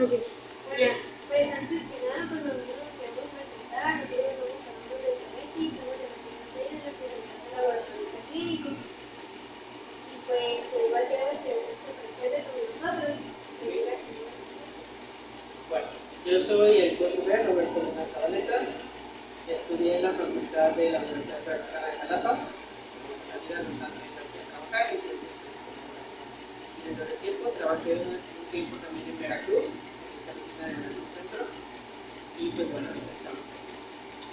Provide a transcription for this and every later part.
Ok. Bueno, pues antes que nada, pues nosotros nos queremos presentar. Nosotros somos alumnos del CENETI, somos de la clase de la especialidad de laboratorista clínico. Y pues igual queremos que se presente con nosotros. Bueno, yo soy el cónyuge Roberto Luna Zabaleta. Estudié en la Facultad de la Universidad Veracruzana de Jalapa. La vida nos ha traído a trabajar, entonces desde hace tiempo trabajé un tiempo también en Veracruz, en esta oficina de nuestro centro, y pues bueno, estamos aquí.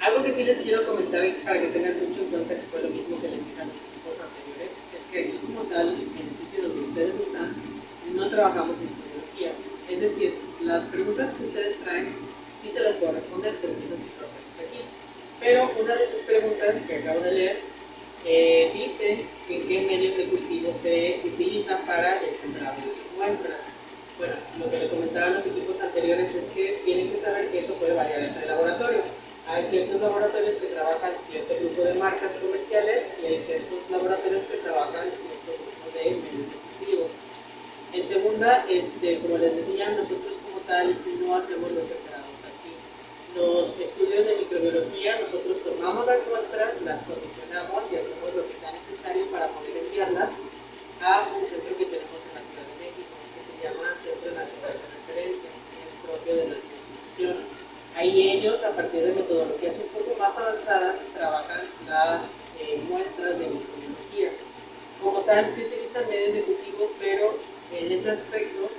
Algo que sí les quiero comentar para que tengan mucho en cuenta, que fue lo mismo que les dije a los equipos anteriores, es que aquí como tal, en el sitio donde ustedes están, no trabajamos en tecnología. Es decir, las preguntas que ustedes traen sí se las puedo responder, pero eso sí lo hacemos aquí. Pero una de sus preguntas que acabo de leer dice que qué medios de cultivo se utilizan para el sembrado de sus muestras. Bueno, lo que le comentaba a los equipos anteriores es que tienen que saber que eso puede variar entre laboratorios. Hay ciertos laboratorios que trabajan cierto grupo de marcas comerciales y hay ciertos laboratorios que trabajan cierto grupo de medios de cultivo. En segunda, como les decía, nosotros como tal no hacemos los sembrados aquí. Los estudios de microbiología, nosotros tomamos las muestras, las condicionamos y hacemos lo que sea necesario para poder enviarlas a un centro que tenemos en la Ciudad de México, que se llama Centro Nacional de Referencia, que es propio de nuestra institución. Ahí ellos, a partir de metodologías un poco más avanzadas, trabajan las muestras de microbiología. Como tal, se utilizan medios de cultivo, pero en ese aspecto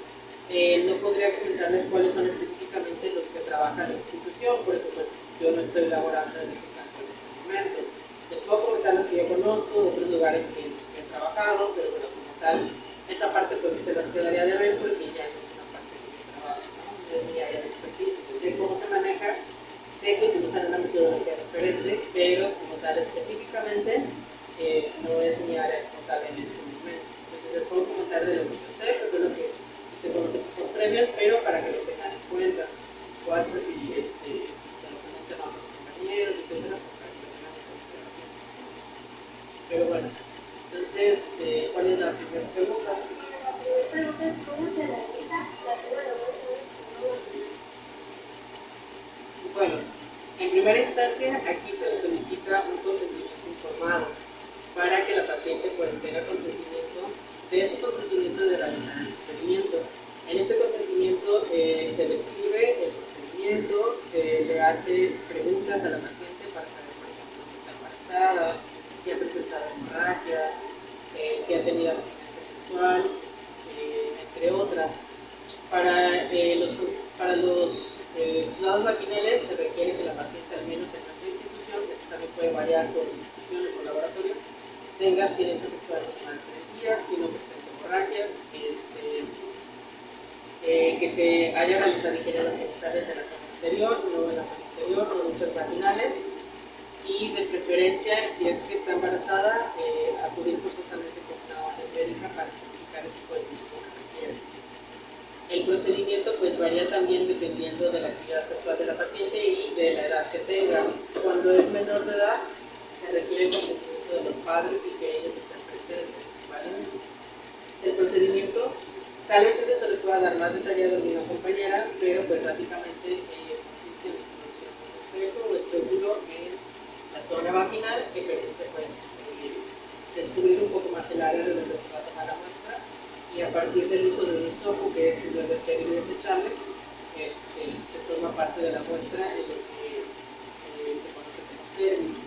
no podría comentarles cuáles son específicamente los que trabaja la institución, porque pues yo no estoy laborando en ese campo en este momento. Les puedo comentar los que yo conozco, de otros lugares que he trabajado, pero bueno, como tal, esa parte pues se las quedaría de ver porque ya no es una parte que yo trabajo, ¿no? No es mi área de expertise. Sé cómo se maneja, sé que utilizan una metodología diferente, pero como tal específicamente no es mi área como tal en este momento. Entonces les puedo comentar de lo que yo sé, de lo que se conoce por previos, pero para que lo tengan en cuenta. Igual pues si se lo comentan a otros compañeros, etcétera, pues para que lo tengan en consideración. Pero bueno, entonces, ¿cuál es la primera pregunta? La primera pregunta es ¿cómo se realiza la toma de hueso del exudado? Bueno, en primera instancia aquí se le solicita un consentimiento informado para que la paciente pues tenga consentimiento de su consentimiento de realizar el procedimiento. En este consentimiento se describe el procedimiento, se le hace preguntas a la paciente para saber, por ejemplo, si está embarazada, si ha presentado hemorragias, si ha tenido abstinencia sexual, entre otras. Para los exudados vaginales se requiere que la paciente, al menos en nuestra institución, que esto también puede variar por institución o por laboratorio, tenga abstinencia sexual mínima de 3 días, que no presente hemorragias, que se haya realizado higiene de los genitales en la zona exterior, no en la zona interior, no duchas vaginales, y de preferencia, si es que está embarazada, acudir forzosamente con una orden médica para especificar el tipo de cultivo que requiere. El procedimiento pues varía también dependiendo de la actividad sexual de la paciente y de la edad que tenga. Cuando es menor de edad, se requiere el consentimiento de los padres y que ellos estén presentes, ¿vale? El procedimiento, tal vez ese se les pueda dar más detallado a una compañera, pero pues básicamente consiste en la introducción de un espejo o espéculo en la zona vaginal que permite pues descubrir un poco más el área de donde se va a tomar la muestra, y a partir del uso de un hisopo, que es luego estéril y desechable, se toma parte de la muestra en lo que se conoce como cervix.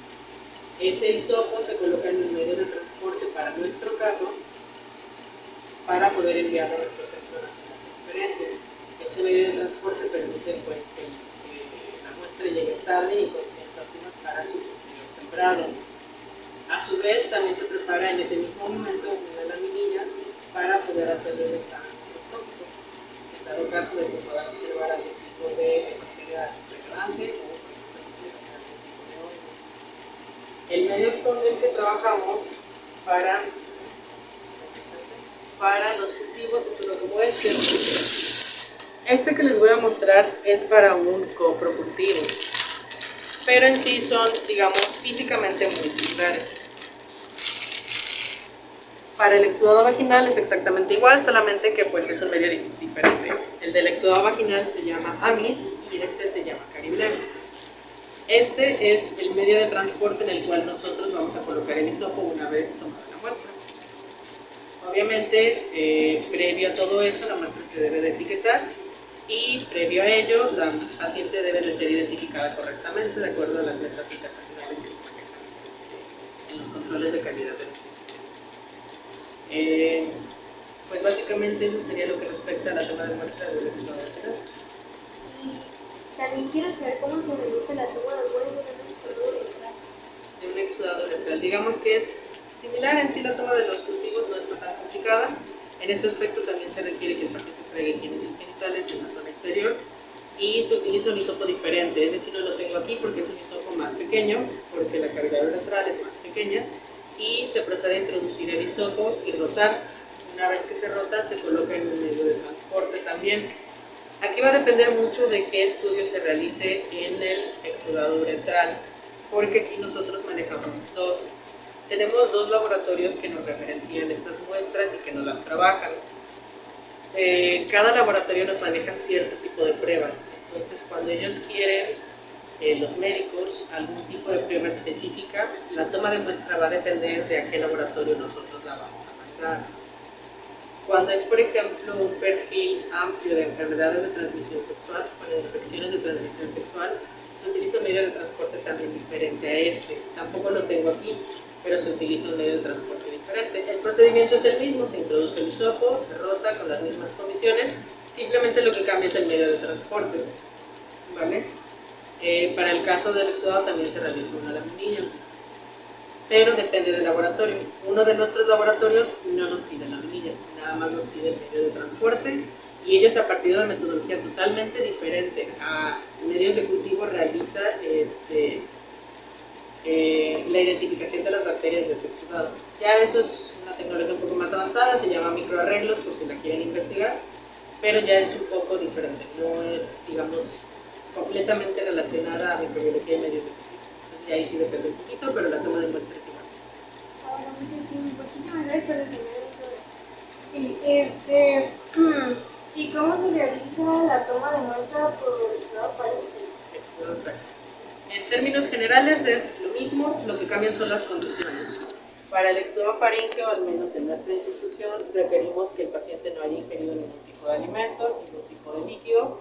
Ese hisopo se coloca en un medio de transporte, para nuestro caso, para poder enviarlo a nuestro Centro Nacional de Referencia. Este medio de transporte permite pues, que la muestra llegue estable y en condiciones óptimas para su posterior sembrado. A su vez, también se prepara en ese mismo momento una laminilla para poder hacerle el examen microscópico, en dado caso de que pueda observar algún tipo de bacteria relevante o por ejemplo algún tipo de hongo. El medio con el que trabajamos para los cultivos es uno como este. Este que les voy a mostrar es para un coprocultivo, pero en sí son, digamos, físicamente muy similares. Para el exudado vaginal es exactamente igual, solamente que pues es un medio diferente. El El del exudado vaginal se llama AMIS y este se llama Cariblex. Este es el medio de transporte en el cual nosotros vamos a colocar el hisopo una vez tomada la muestra. Obviamente, previo a todo eso, la muestra se debe de etiquetar y previo a ello, la paciente debe de ser identificada correctamente de acuerdo a las letras internacionales que se manejan en los controles de calidad de la institución. Pues básicamente eso sería lo que respecta a la toma de muestra del exudado vaginal. Y también quiero saber cómo se reduce la toma de huevo de un exudado uretral. De un exudado uretral, digamos que es similar en sí, la toma de los cultivos no está tan complicada. En este aspecto también se requiere que el paciente traiga higiene en sus genitales en la zona exterior y se utiliza un hisopo diferente. Ese sí no lo tengo aquí porque es un hisopo más pequeño, porque la cavidad uretral es más pequeña, y se procede a introducir el hisopo y rotar. Una vez que se rota, se coloca en un medio de transporte también. Aquí va a depender mucho de qué estudio se realice en el exudado uretral, porque aquí nosotros manejamos dos. Tenemos dos laboratorios que nos referencian estas muestras y que nos las trabajan. Cada laboratorio nos maneja cierto tipo de pruebas. Entonces, cuando ellos quieren, los médicos, algún tipo de prueba específica, la toma de muestra va a depender de a qué laboratorio nosotros la vamos a mandar. Cuando es, por ejemplo, un perfil amplio de enfermedades de transmisión sexual o de infecciones de transmisión sexual, se utiliza un medio de transporte también diferente a ese. Tampoco lo tengo aquí, pero se utiliza un medio de transporte diferente. El procedimiento es el mismo, se introduce el hisopo, se rota con las mismas condiciones, simplemente lo que cambia es el medio de transporte, ¿vale? Para el caso del exudado también se realiza una laminilla, pero depende del laboratorio. Uno de nuestros laboratorios no nos pide la laminilla, nada más nos pide el medio de transporte, y ellos, a partir de una metodología totalmente diferente a medios de cultivo, realiza la identificación de las bacterias de ese exudado. Ya eso es una tecnología un poco más avanzada, se llama microarreglos por si la quieren investigar, pero ya es un poco diferente, no es, digamos, completamente relacionada a microbiología y medios de cultivo. Entonces ya ahí sí depende un poquito, pero la toma de muestra es igual. Bueno, muchísimas gracias por enseñar eso. ¿Y cómo se realiza la toma de muestra por exudado faríngeo? En términos generales es lo mismo, lo que cambian son las condiciones. Para el exudado faríngeo, al menos en nuestra institución, requerimos que el paciente no haya ingerido ningún tipo de alimentos, ningún tipo de líquido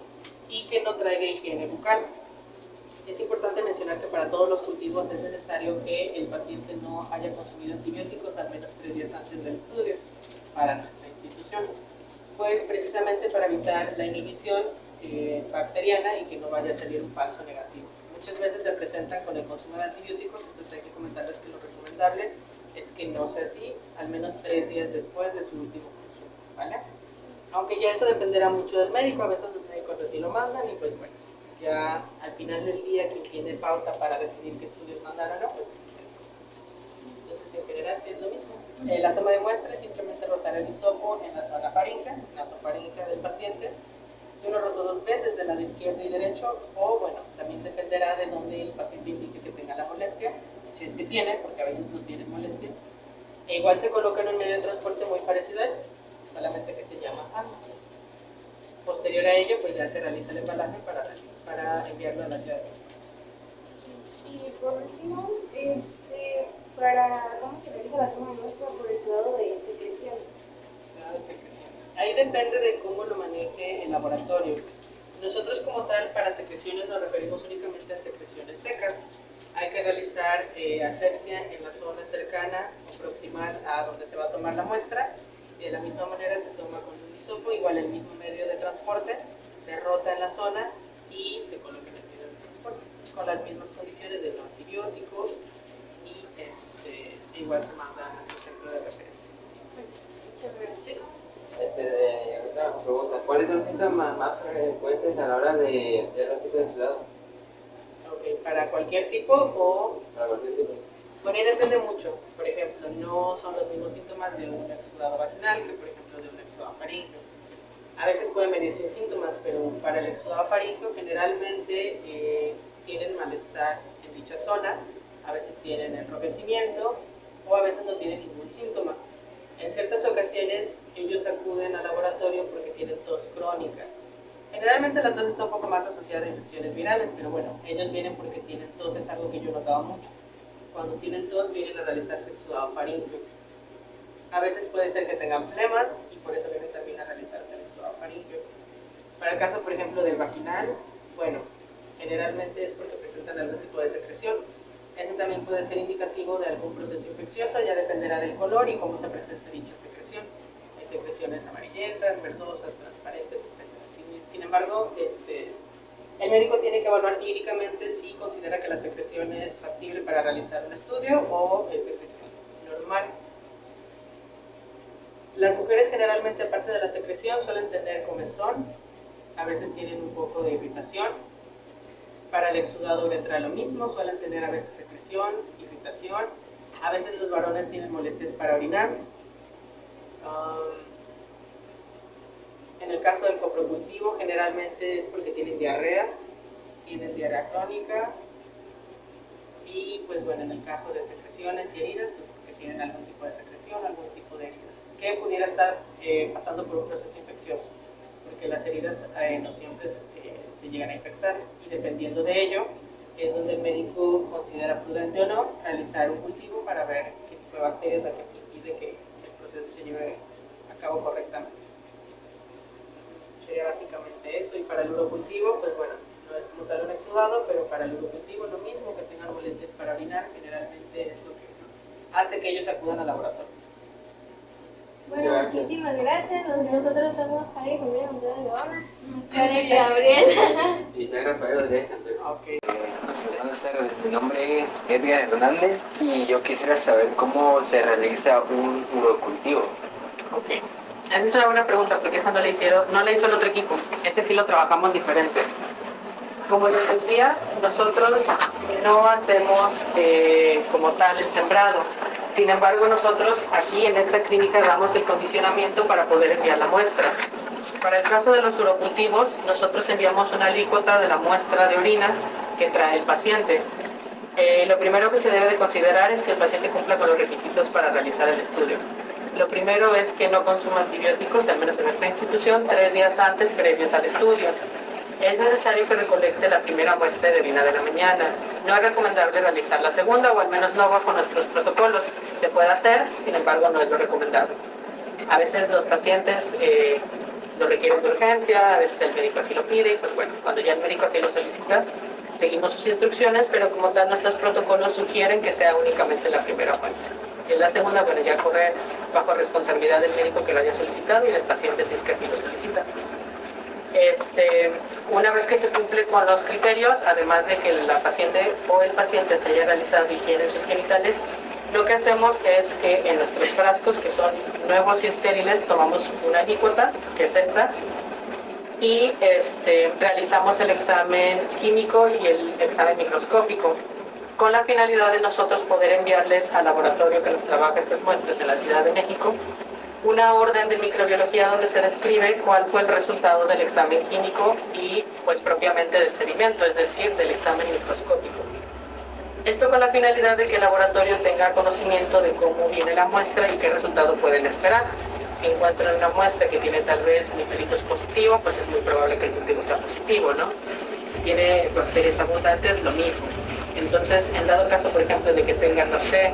y que no traiga higiene bucal. Es importante mencionar que para todos los cultivos es necesario que el paciente no haya consumido antibióticos al menos 3 días antes del estudio para nuestra institución. Pues precisamente para evitar la inhibición bacteriana y que no vaya a salir un falso negativo. Muchas veces se presentan con el consumo de antibióticos, entonces hay que comentarles que lo recomendable es que no sea así, al menos 3 días después de su último consumo, ¿vale? Aunque ya eso dependerá mucho del médico, a veces los médicos así lo mandan y pues bueno, ya al final del día quien tiene pauta para decidir qué estudios mandar o no, pues es el médico. Entonces en general sí es lo mismo. La toma de muestra es simplemente rotar el hisopo en la zona faríngea, nasofaríngea del paciente. Yo lo roto 2 veces, de lado izquierdo y derecho, o bueno, también dependerá de dónde el paciente indique que tenga la molestia, si es que tiene, porque a veces no tienen molestias. E igual se coloca en un medio de transporte muy parecido a este, solamente que se llama AMS. Posterior a ello, pues ya se realiza el embalaje para enviarlo a la Ciudad de México. Y por último, ¿cómo se realiza la toma de muestra por exudado de secreciones? De secreciones. Ahí depende de cómo lo maneje el laboratorio. Nosotros como tal, para secreciones nos referimos únicamente a secreciones secas. Hay que realizar asepsia en la zona cercana o proximal a donde se va a tomar la muestra. De la misma manera se toma con un hisopo, igual el mismo medio de transporte, se rota en la zona y se coloca en el medio de transporte, con las mismas condiciones de no antibióticos y igual se manda a nuestro centro de referencia. Muchas gracias. Una pregunta, ¿cuáles son los síntomas más frecuentes a la hora de hacer los tipos de exudado? Ok, ¿para cualquier tipo o...? Para cualquier tipo. Bueno, ahí depende mucho. Por ejemplo, no son los mismos síntomas de un exudado vaginal que, por ejemplo, de un exudado faríngeo. A veces pueden venir sin síntomas, pero para el exudado faríngeo generalmente tienen malestar en dicha zona, a veces tienen enrojecimiento o a veces no tienen ningún síntoma. En ciertas ocasiones ellos acuden al laboratorio porque tienen tos crónica. Generalmente la tos está un poco más asociada a infecciones virales, pero bueno, ellos vienen porque tienen tos, es algo que yo notaba mucho. Cuando tienen tos vienen a realizarse exudado faríngeo. A veces puede ser que tengan flemas y por eso vienen también a realizarse el exudado faríngeo. Para el caso, por ejemplo, del vaginal, bueno, generalmente es porque presentan algún tipo de secreción. Eso también puede ser indicativo de algún proceso infeccioso, ya dependerá del color y cómo se presente dicha secreción. Hay secreciones amarillentas, verdosas, transparentes, etc. Sin embargo, el médico tiene que evaluar clínicamente si considera que la secreción es factible para realizar un estudio o es secreción normal. Las mujeres generalmente, aparte de la secreción, suelen tener comezón, a veces tienen un poco de irritación. Para el exudado uretral lo mismo, suelen tener a veces secreción, irritación. A veces los varones tienen molestias para orinar. En el caso del coprocultivo, generalmente es porque tienen diarrea crónica. Y pues bueno, en el caso de secreciones y heridas, pues porque tienen algún tipo de secreción, algún tipo de herida, que pudiera estar pasando por un proceso infeccioso, porque las heridas no siempre se llegan a infectar, y dependiendo de ello es donde el médico considera prudente o no realizar un cultivo para ver qué tipo de bacteria es la que impide que el proceso se lleve a cabo correctamente. Sería básicamente eso. Y para el urocultivo, pues bueno, no es como tal un exudado, pero para el urocultivo lo mismo, que tengan molestias para orinar, generalmente es lo que hace que ellos acudan al laboratorio. Bueno, muchísimas gracias. Nosotros somos Ari Javier González de Barra, Karen Gabriela Y soy Rafael Rodríguez. Okay. Buenas tardes, mi nombre es Edgar Hernández y yo quisiera saber cómo se realiza un urocultivo. Ok, esa es una buena pregunta porque esa no la hizo el otro equipo, ese sí lo trabajamos diferente. Como les decía, nosotros no hacemos como tal el sembrado. Sin embargo, nosotros aquí en esta clínica damos el condicionamiento para poder enviar la muestra. Para el caso de los urocultivos, nosotros enviamos una alícuota de la muestra de orina que trae el paciente. Lo primero que se debe de considerar es que el paciente cumpla con los requisitos para realizar el estudio. Lo primero es que no consuma antibióticos, al menos en esta institución, 3 días antes previos al estudio. Es necesario que recolecte la primera muestra de orina de la mañana. No es recomendable realizar la segunda, o al menos no bajo nuestros protocolos. Se puede hacer, sin embargo, no es lo recomendable. A veces los pacientes lo requieren de urgencia, a veces el médico así lo pide, y pues bueno, cuando ya el médico así lo solicita, seguimos sus instrucciones, pero como tal nuestros protocolos sugieren que sea únicamente la primera muestra. Si es la segunda, bueno, ya corre bajo responsabilidad del médico que lo haya solicitado y del paciente si es que así lo solicita. Una vez que se cumple con los criterios, además de que la paciente o el paciente se haya realizado higiene en sus genitales, lo que hacemos es que en nuestros frascos, que son nuevos y estériles, tomamos una alícuota, que es esta, y realizamos el examen químico y el examen microscópico, con la finalidad de nosotros poder enviarles al laboratorio que nos trabaja estas muestras en la Ciudad de México una orden de microbiología donde se describe cuál fue el resultado del examen químico y pues propiamente del sedimento, es decir, del examen microscópico. Esto con la finalidad de que el laboratorio tenga conocimiento de cómo viene la muestra y qué resultado pueden esperar. Si encuentran una muestra que tiene tal vez nitritos positivo, pues es muy probable que el cultivo sea positivo, ¿no? Si tiene bacterias abundantes, lo mismo. Entonces, en dado caso, por ejemplo, de que tengan, no sé,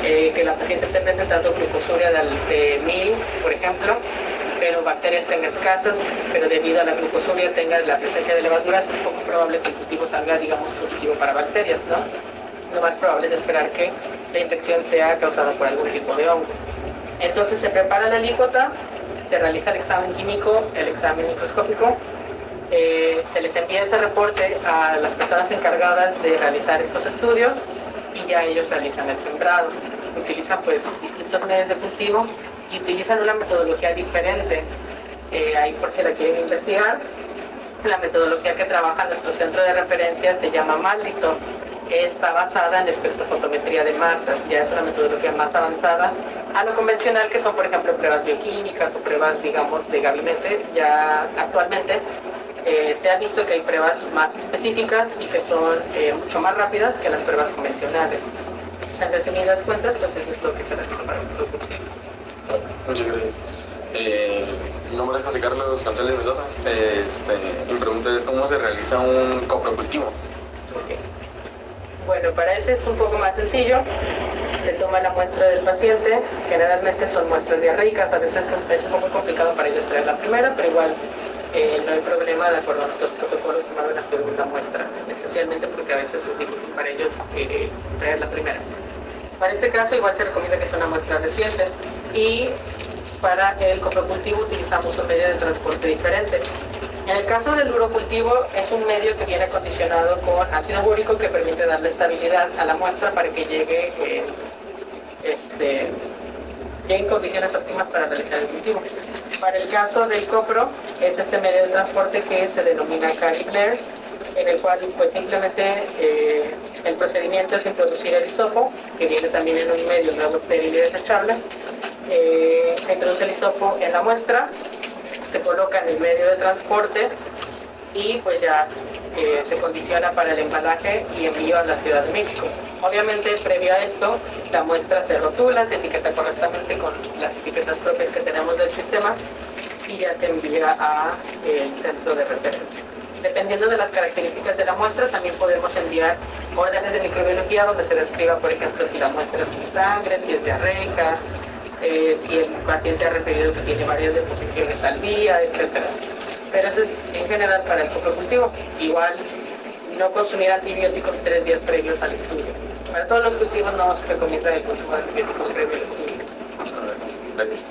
que la paciente esté presentando glucosuria de 1000, por ejemplo, pero bacterias tengan escasas, pero debido a la glucosuria tenga la presencia de levaduras, es poco probable que el cultivo salga, digamos, positivo para bacterias, ¿no? Lo más probable es esperar que la infección sea causada por algún tipo de hongo. Entonces se prepara la alícuota, se realiza el examen químico, el examen microscópico, se les envía ese reporte a las personas encargadas de realizar estos estudios y ya ellos realizan el sembrado. Utilizan pues distintos medios de cultivo y utilizan una metodología diferente. Ahí por si la quieren investigar, la metodología que trabaja nuestro centro de referencia se llama Maldito. Está basada en la espectrofotometría de masas, ya es una metodología más avanzada a lo convencional, que son por ejemplo pruebas bioquímicas o pruebas, digamos, de gabinete. Ya actualmente se ha visto que hay pruebas más específicas y que son mucho más rápidas que las pruebas convencionales. En resumidas cuentas, pues eso es lo que se realiza para el cultivo. Muchas gracias. Mi nombre es José Carlos González Mendoza. Mi pregunta es cómo se realiza un coprocultivo. Ok. Bueno, para ese es un poco más sencillo. Se toma la muestra del paciente, generalmente son muestras diarreicas, a veces es un poco complicado para ellos traer la primera, pero igual no hay problema de acuerdo a nuestros protocolos tomar una segunda muestra, especialmente porque a veces es difícil para ellos traer la primera. Para este caso igual se recomienda que sea una muestra reciente y para el coprocultivo utilizamos un medio de transporte diferente. En el caso del urocultivo es un medio que viene acondicionado con ácido bórico que permite darle estabilidad a la muestra para que llegue en condiciones óptimas para realizar el cultivo. Para el caso del copro es este medio de transporte que se denomina Carry-Blair, en el cual pues simplemente el procedimiento es introducir el hisopo, que viene también en un medio nuevo estéril y desechable. Se introduce el hisopo en la muestra, se coloca en el medio de transporte y pues ya se condiciona para el embalaje y envío a la Ciudad de México. Obviamente, previo a esto, la muestra se rotula, se etiqueta correctamente con las etiquetas propias que tenemos del sistema y ya se envía a el centro de referencia. Dependiendo de las características de la muestra, también podemos enviar órdenes de microbiología donde se describa, por ejemplo, si la muestra es de sangre, si es diarreica, si el paciente ha referido que tiene varias deposiciones al día, etc. Pero eso es en general para el coprocultivo. Igual, no consumir antibióticos 3 días previos al estudio. Para todos los cultivos no se recomienda el consumo de antibióticos previo al estudio. Gracias.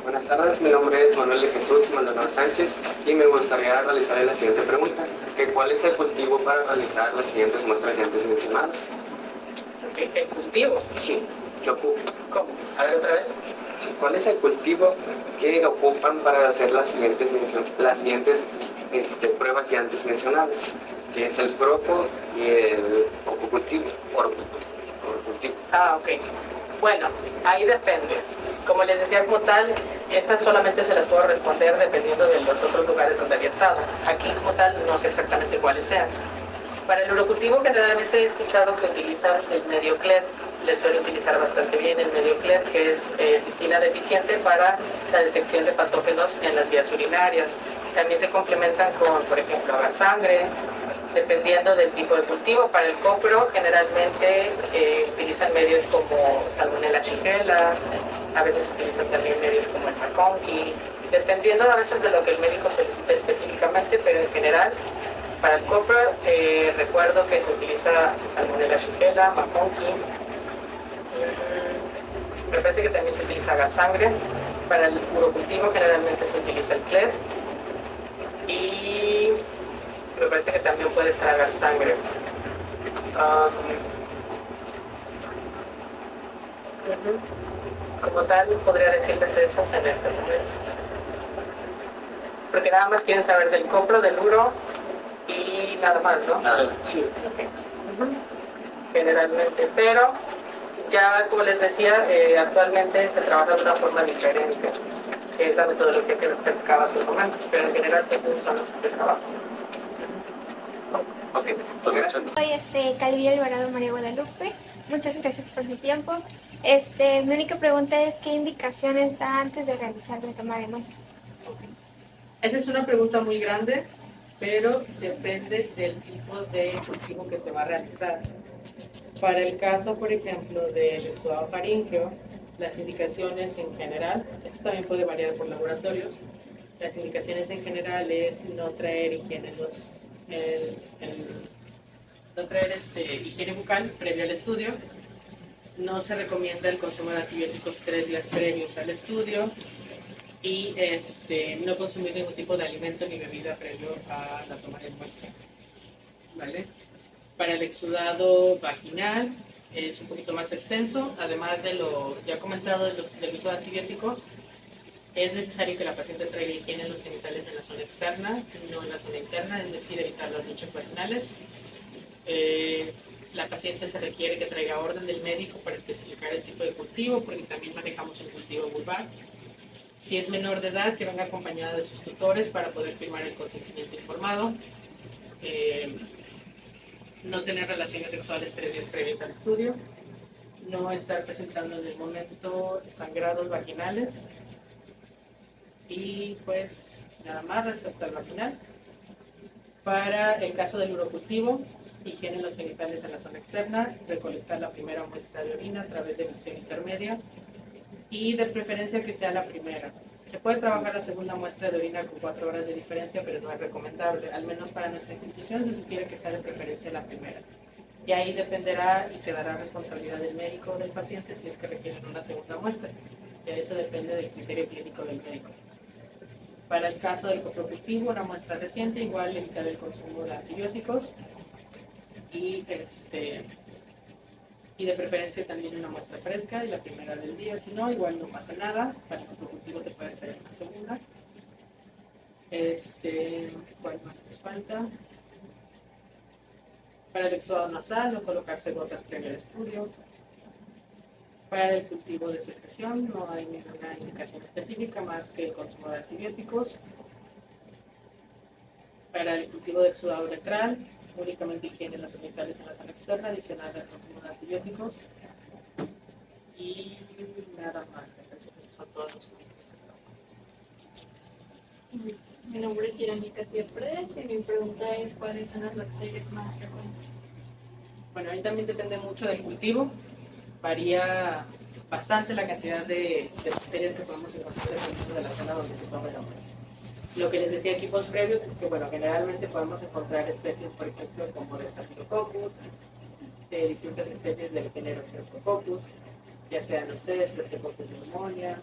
Buenas tardes, mi nombre es Manuel de Jesús Maldonado Sánchez y me gustaría realizarle la siguiente pregunta. ¿Cuál es el cultivo para realizar las siguientes muestras ya antes mencionadas? ¿El cultivo? Sí, ¿qué ocupa? ¿Cómo? A ver otra vez. Sí, ¿cuál es el cultivo que ocupan para hacer las siguientes pruebas ya antes mencionadas? Que es el proco y el ococultivo. Orocultivo. Ah, ok. Bueno, ahí depende. Como les decía como tal, esas solamente se las puedo responder dependiendo de los otros lugares donde había estado. Aquí como tal no sé exactamente cuáles sean. Para el urocultivo generalmente he escuchado que utilizan el medio CLED. Les suele utilizar bastante bien el medio CLED, que es cistina deficiente para la detección de patógenos en las vías urinarias. También se complementan con, por ejemplo, agar sangre, dependiendo del tipo de cultivo. Para el copro generalmente utilizan medios como Salmonella shigella, a veces utilizan también medios como el McConkey, dependiendo a veces de lo que el médico solicite específicamente, pero en general para el copro recuerdo que se utiliza Salmonella shigella, McConkey, me parece que también se utiliza agar sangre. Para el urocultivo generalmente se utiliza el CLED y me parece que también puede ser agar sangre. Como tal, podría decirles eso en este momento. Porque nada más quieren saber del copro, del uro y nada más, ¿no? Sí. Okay. Generalmente, pero ya como les decía, actualmente se trabaja de una forma diferente, que es la metodología que les platicaba hace un momento, pero en general pues son los que trabajan. Ok, gracias. Soy Calvi Alvarado María Guadalupe. Muchas gracias por su tiempo. Mi única pregunta es ¿qué indicaciones da antes de realizar la toma de muestra? Esa es una pregunta muy grande, pero depende del tipo de cultivo que se va a realizar. Para el caso, por ejemplo, del exudado faríngeo, las indicaciones en general, esto también puede variar por laboratorios, las indicaciones en general es no traer higiene higiene bucal previo al estudio. No se recomienda el consumo de antibióticos 3 días previos al estudio y no consumir ningún tipo de alimento ni bebida previo a la toma de muestra. ¿Vale? Para el exudado vaginal es un poquito más extenso, además de lo ya comentado del uso de antibióticos. Es necesario que la paciente traiga higiene en los genitales en la zona externa, no en la zona interna, es decir, evitar las luchas vaginales. La paciente se requiere que traiga orden del médico para especificar el tipo de cultivo, porque también manejamos el cultivo vulvar. Si es menor de edad, que venga acompañada de sus tutores para poder firmar el consentimiento informado. No tener relaciones sexuales 3 días previos al estudio. No estar presentando en el momento sangrados vaginales. Y pues nada más respecto al vaginal. Para el caso del urocultivo, higiene en los genitales en la zona externa, recolectar la primera muestra de orina a través de visión intermedia y de preferencia que sea la primera. Se puede trabajar la segunda muestra de orina con 4 horas de diferencia, pero no es recomendable. Al menos para nuestra institución se sugiere que sea de preferencia la primera. Y ahí dependerá y quedará responsabilidad del médico o del paciente si es que requieren una segunda muestra. Y eso depende del criterio clínico del médico. Para el caso del coprocultivo, una muestra reciente, igual evitar el consumo de antibióticos y de preferencia también una muestra fresca y la primera del día, si no, igual no pasa nada. Para el coprocultivo se puede traer una segunda. ¿Cuál más nos falta? Para el exudado nasal, no colocarse gotas previo al estudio. Para el cultivo de secreción no hay ninguna indicación específica más que el consumo de antibióticos. Para el cultivo de exudado letral, únicamente higiene en los genitales en la zona externa, adicional al consumo de antibióticos. Y nada más, me parece que esos son todos los puntos. Mi nombre es Irani Castillo Pérez y mi pregunta es ¿cuáles son las bacterias más frecuentes? Bueno, ahí también depende mucho del cultivo. Varía bastante la cantidad de bacterias que podemos encontrar dependiendo de la zona donde se toma la muestra. Lo que les decía en equipos previos es que, bueno, generalmente podemos encontrar especies, por ejemplo, como de Staphylococcus, de distintas especies del género Streptococcus, ya sea, no sé, Streptococcus pneumonia,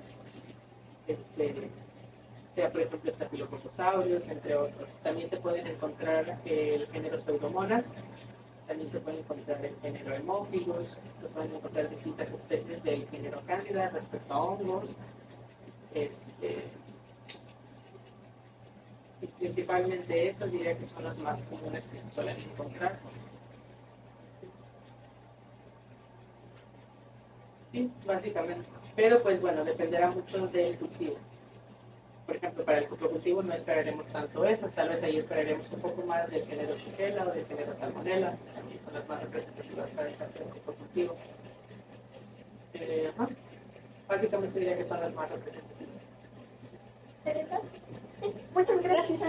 sea, por ejemplo, Staphylococcus aureus, entre otros. También se pueden encontrar el género Pseudomonas, también se puede encontrar el género Haemophilus, se pueden encontrar distintas especies del género Candida respecto a hongos. Y principalmente eso diría que son las más comunes que se suelen encontrar. Sí, básicamente. Pero pues bueno, dependerá mucho del cultivo. Por ejemplo, para el coprocultivo no esperaremos tanto esas, tal vez ahí esperaremos un poco más del género Shigella o del género Salmonella, también son las más representativas para el caso del coprocultivo. Básicamente diría que son las más representativas. Muchas gracias.